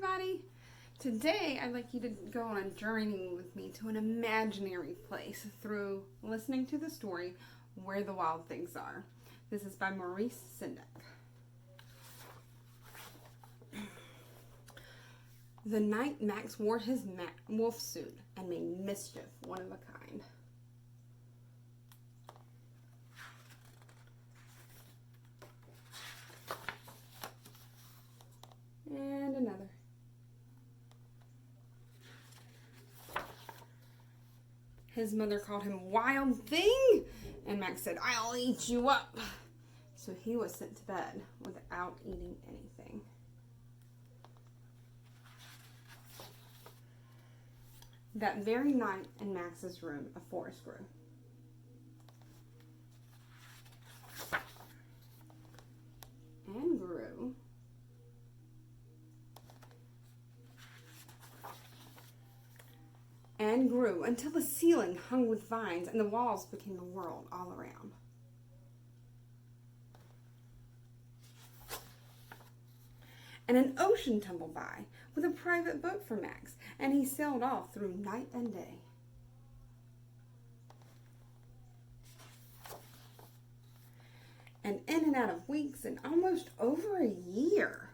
everybody! Today I'd like you to go on a journey with me to an imaginary place through listening to the story Where the Wild Things Are. This is by Maurice Sendak. The night Max wore his wolf suit and made mischief one of a kind. And another. His mother called him Wild Thing, and Max said, "I'll eat you up." So he was sent to bed without eating anything. That very night in Max's room, a forest grew. And grew. And grew until the ceiling hung with vines and the walls became the world all around. And an ocean tumbled by with a private boat for Max, and he sailed off through night and day. And in and out of weeks and almost over a year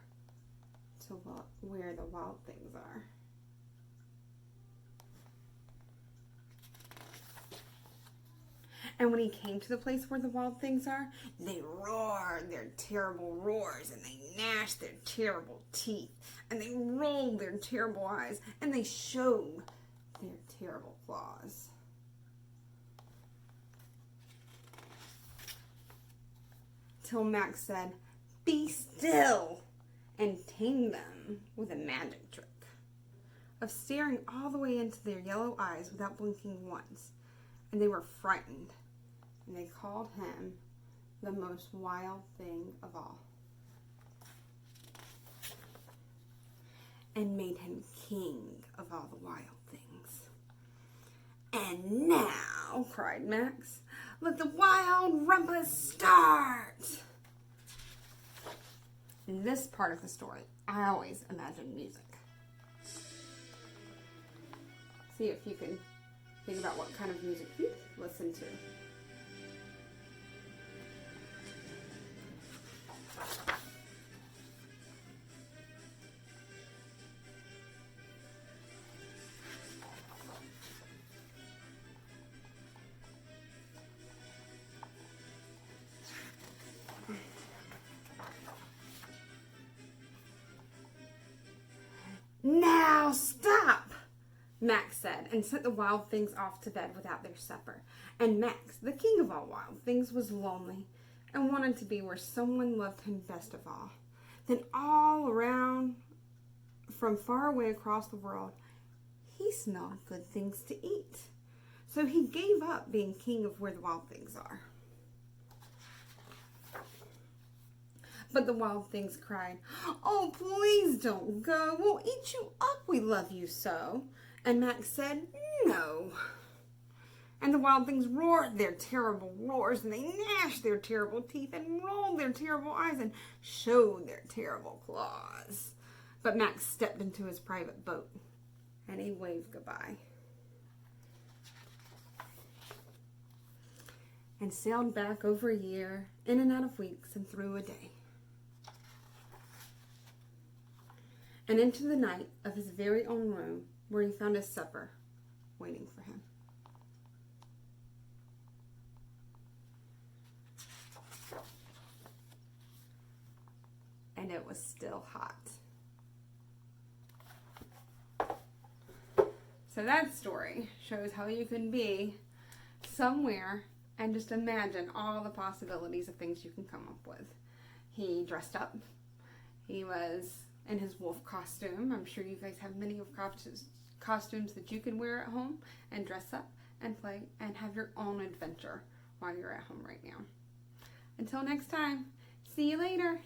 to where the wild things are. And when he came to the place where the wild things are, they roared their terrible roars, and they gnashed their terrible teeth, and they rolled their terrible eyes, and they showed their terrible claws. Till Max said, "Be still," and tamed them with a magic trick of staring all the way into their yellow eyes without blinking once, and they were frightened. And they called him the most wild thing of all. And made him king of all the wild things. "And now," cried Max, "let the wild rumpus start." In this part of the story, I always imagine music. See if you can think about what kind of music you listen to. "Now stop," Max said, and sent the wild things off to bed without their supper. And Max, the king of all wild things, was lonely and wanted to be where someone loved him best of all. Then all around, from far away across the world, he smelled good things to eat. So he gave up being king of where the wild things are. But the wild things cried, "Oh, please don't go. We'll eat you up. We love you so." And Max said, "No." And the wild things roared their terrible roars, and they gnashed their terrible teeth, and rolled their terrible eyes, and showed their terrible claws. But Max stepped into his private boat, and he waved goodbye. And sailed back over a year, in and out of weeks, and through a day. And into the night of his very own room, where he found his supper waiting for him. And it was still hot. So that story shows how you can be somewhere and just imagine all the possibilities of things you can come up with. He dressed up. He was in his wolf costume. I'm sure you guys have many of costumes that you can wear at home and dress up and play and have your own adventure while you're at home right now. Until next time, see you later.